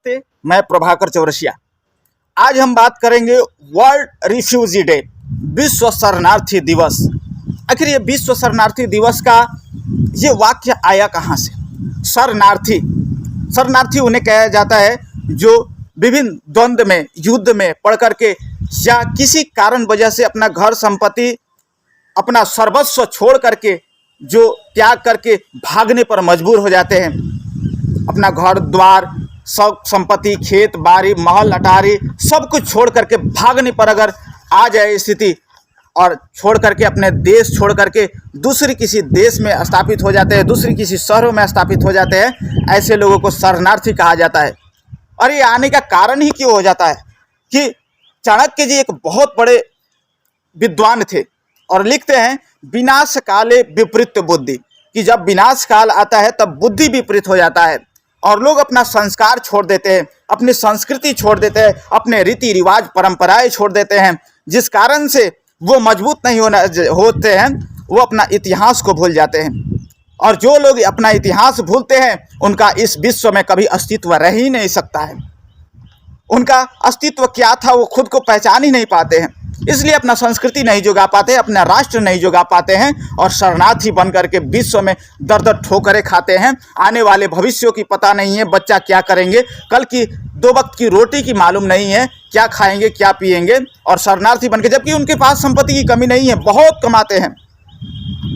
नमस्ते, मैं प्रभाकर चौरसिया। आज हम बात करेंगे वर्ल्ड रिफ्यूजी डे, विश्व शरणार्थी दिवस। आखिर ये विश्व शरणार्थी दिवस का ये वाक्य आया कहाँ से? शरणार्थी शरणार्थी उन्हें कहा जाता है जो विभिन्न द्वंद्व में, युद्ध में पड़ करके या किसी कारण वजह से अपना घर संपत्ति, अपना सर्वस्व छोड़ करके, जो त्याग करके भागने पर मजबूर हो जाते हैं। अपना घर द्वार, सब संपत्ति, खेत बाड़ी, महल अटारी सब कुछ छोड़ करके भागने पर अगर आ जाए स्थिति, और छोड़ करके अपने देश छोड़ करके दूसरी किसी देश में स्थापित हो जाते हैं, दूसरी किसी शहरों में स्थापित हो जाते हैं, ऐसे लोगों को शरणार्थी कहा जाता है। और ये आने का कारण ही क्यों हो जाता है कि चाणक्य जी एक बहुत बड़े विद्वान थे और लिखते हैं विनाश काले विपरीत बुद्धि, कि जब विनाश काल आता है तब बुद्धि विपरीत हो जाता है और लोग अपना संस्कार छोड़ देते हैं, अपनी संस्कृति छोड़ देते हैं, अपने रीति रिवाज परंपराएं छोड़ देते हैं, जिस कारण से वो मजबूत नहीं होते हैं, वो अपना इतिहास को भूल जाते हैं। और जो लोग अपना इतिहास भूलते हैं उनका इस विश्व में कभी अस्तित्व रह ही नहीं सकता है। उनका अस्तित्व क्या था वो खुद को पहचान ही नहीं पाते हैं, इसलिए अपना संस्कृति नहीं जुगा पाते, अपना राष्ट्र नहीं जुगा पाते हैं और शरणार्थी बन करके विश्व में दर दर ठोकरें खाते हैं। आने वाले भविष्यों की पता नहीं है, बच्चा क्या करेंगे, कल की 2 वक्त की रोटी की मालूम नहीं है, क्या खाएंगे क्या पिएंगे, और शरणार्थी बन के, जबकि उनके पास संपत्ति की कमी नहीं है, बहुत कमाते हैं,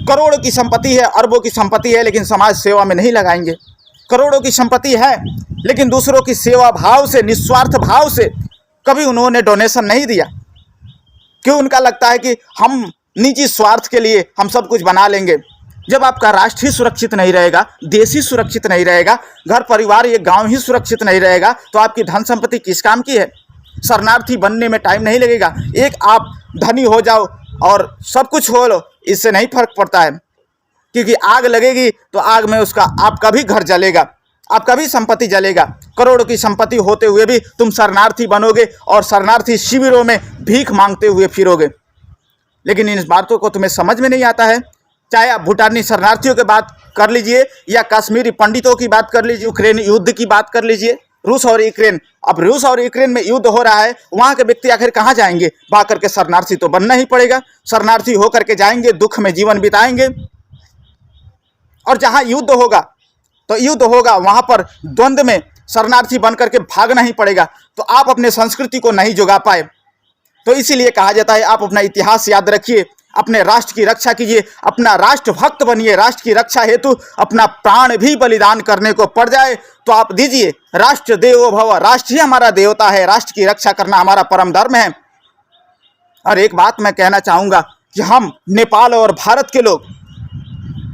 करोड़ों की संपत्ति है, अरबों की संपत्ति है, लेकिन समाज सेवा में नहीं लगाएंगे। करोड़ों की संपत्ति है लेकिन दूसरों की सेवा भाव से, निस्वार्थ भाव से कभी उन्होंने डोनेशन नहीं दिया। क्यों? उनका लगता है कि हम निजी स्वार्थ के लिए हम सब कुछ बना लेंगे। जब आपका राष्ट्र ही सुरक्षित नहीं रहेगा, देश ही सुरक्षित नहीं रहेगा, घर परिवार ये गांव ही सुरक्षित नहीं रहेगा, तो आपकी धन संपत्ति किस काम की है? शरणार्थी बनने में टाइम नहीं लगेगा। एक आप धनी हो जाओ और सब कुछ हो लो, इससे नहीं फर्क पड़ता है, क्योंकि आग लगेगी तो आग में उसका आपका भी घर जलेगा, आपका भी संपत्ति जलेगा। करोड़ों की संपत्ति होते हुए भी तुम शरणार्थी बनोगे और शरणार्थी शिविरों में भीख मांगते हुए फिरोगे। लेकिन इन बातों को तुम्हें समझ में नहीं आता है। चाहे आप भूटानी शरणार्थियों की बात कर लीजिए या कश्मीरी पंडितों की बात कर लीजिए, यूक्रेन युद्ध की बात कर लीजिए, रूस और यूक्रेन। अब रूस और यूक्रेन में युद्ध हो रहा है, वहाँ के व्यक्ति आखिर कहाँ जाएंगे? भाग करके शरणार्थी तो बनना ही पड़ेगा। शरणार्थी होकर के जाएंगे, दुख में जीवन बिताएंगे। और जहाँ युद्ध होगा तो युद्ध होगा, वहाँ पर द्वंद्व में शरणार्थी बन करके भागना ही पड़ेगा। तो आप अपने संस्कृति को नहीं जुगा पाए, तो इसीलिए कहा जाता है आप अपना इतिहास याद रखिए, अपने राष्ट्र की रक्षा कीजिए, अपना राष्ट्र भक्त बनिए। राष्ट्र की रक्षा हेतु अपना प्राण भी बलिदान करने को पड़ जाए तो आप दीजिए। राष्ट्र देवो भव, राष्ट्र ही हमारा देवता है, राष्ट्र की रक्षा करना हमारा परम धर्म है। और एक बात मैं कहना चाहूँगा कि हम नेपाल और भारत के लोग,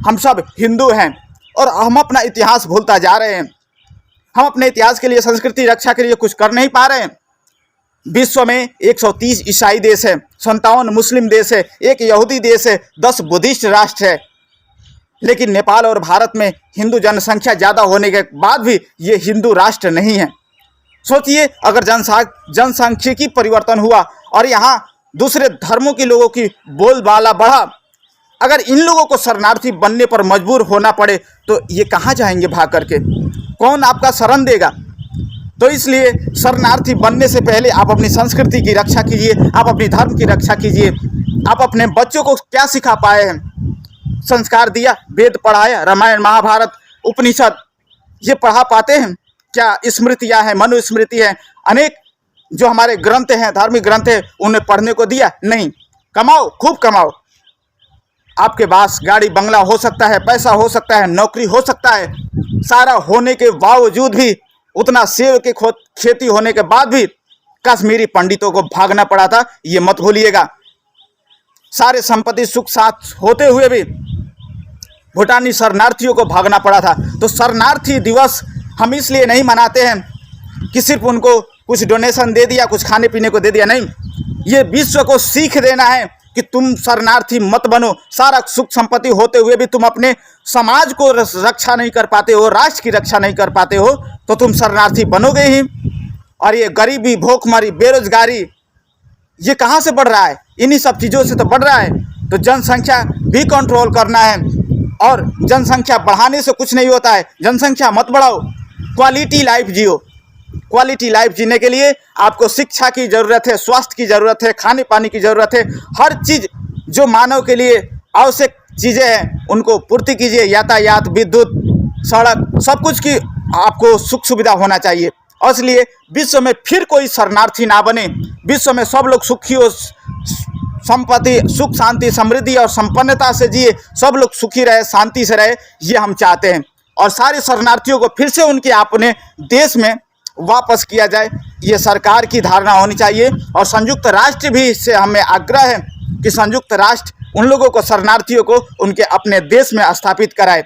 हम सब हिंदू हैं और हम अपना इतिहास भूलता जा रहे हैं। हम अपने इतिहास के लिए, संस्कृति रक्षा के लिए कुछ कर नहीं पा रहे हैं। विश्व में 130 ईसाई देश है, 57 मुस्लिम देश है, 1 यहूदी देश है, 10 बुद्धिस्ट राष्ट्र है, लेकिन नेपाल और भारत में हिंदू जनसंख्या ज़्यादा होने के बाद भी ये हिंदू राष्ट्र नहीं है। सोचिए, अगर जनसांख्यिकी परिवर्तन हुआ और यहाँ दूसरे धर्मों के लोगों की बोलबाला बढ़ा, अगर इन लोगों को शरणार्थी बनने पर मजबूर होना पड़े तो ये कहाँ जाएंगे भाग करके? कौन आपका शरण देगा? तो इसलिए शरणार्थी बनने से पहले आप अपनी संस्कृति की रक्षा कीजिए, आप अपनी धर्म की रक्षा कीजिए। आप अपने बच्चों को क्या सिखा पाए हैं? संस्कार दिया, वेद पढ़ाया, रामायण महाभारत उपनिषद ये पढ़ा पाते हैं क्या? स्मृतियाँ हैं, मनुस्मृति है, अनेक जो हमारे ग्रंथ हैं, धार्मिक ग्रंथ हैं, उन्हें पढ़ने को दिया? नहीं। कमाओ, खूब कमाओ। आपके पास गाड़ी बंगला हो सकता है, पैसा हो सकता है, नौकरी हो सकता है, सारा होने के बावजूद भी, उतना सेब के खेती होने के बाद भी कश्मीरी पंडितों को भागना पड़ा था, ये मत भूलिएगा। सारे संपत्ति सुख साथ होते हुए भी भूटानी शरणार्थियों को भागना पड़ा था। तो शरणार्थी दिवस हम इसलिए नहीं मनाते हैं कि सिर्फ उनको कुछ डोनेशन दे दिया, कुछ खाने पीने को दे दिया, नहीं। ये विश्व को सीख देना है कि तुम शरणार्थी मत बनो। सारा सुख संपत्ति होते हुए भी तुम अपने समाज को रक्षा नहीं कर पाते हो, राष्ट्र की रक्षा नहीं कर पाते हो, तो तुम शरणार्थी बनोगे ही। और ये गरीबी, भूखमरी, बेरोजगारी ये कहाँ से बढ़ रहा है? इन्हीं सब चीज़ों से तो बढ़ रहा है। तो जनसंख्या भी कंट्रोल करना है, और जनसंख्या बढ़ाने से कुछ नहीं होता है। जनसंख्या मत बढ़ाओ, क्वालिटी लाइफ जियो। क्वालिटी लाइफ जीने के लिए आपको शिक्षा की ज़रूरत है, स्वास्थ्य की ज़रूरत है, खाने पानी की ज़रूरत है। हर चीज़ जो मानव के लिए आवश्यक चीज़ें हैं उनको पूर्ति कीजिए। यातायात, विद्युत, सड़क, सब कुछ की आपको सुख सुविधा होना चाहिए। और इसलिए विश्व में फिर कोई शरणार्थी ना बने, विश्व में सब लोग सुखी हो, संपत्ति, सुख, शांति, समृद्धि और संपन्नता से जिए, सब लोग सुखी रहे, शांति से रहे, ये हम चाहते हैं। और सारे शरणार्थियों को फिर से उनके अपने देश में वापस किया जाए, ये सरकार की धारणा होनी चाहिए। और संयुक्त राष्ट्र भी इससे हमें आग्रह है कि संयुक्त राष्ट्र उन लोगों को, शरणार्थियों को उनके अपने देश में स्थापित कराए।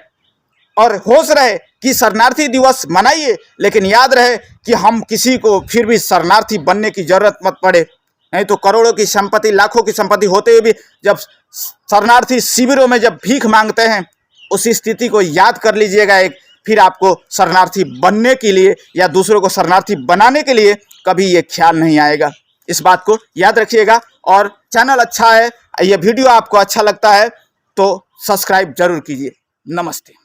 और होश रहे कि शरणार्थी दिवस मनाइए, लेकिन याद रहे कि हम किसी को फिर भी शरणार्थी बनने की जरूरत मत पड़े। नहीं तो करोड़ों की संपत्ति, लाखों की संपत्ति होते हुए भी जब शरणार्थी शिविरों में जब भीख मांगते हैं, उस स्थिति को याद कर लीजिएगा। एक फिर आपको शरणार्थी बनने के लिए या दूसरों को शरणार्थी बनाने के लिए कभी ये ख्याल नहीं आएगा। इस बात को याद रखिएगा। और चैनल अच्छा है, ये वीडियो आपको अच्छा लगता है तो सब्सक्राइब जरूर कीजिए। नमस्ते।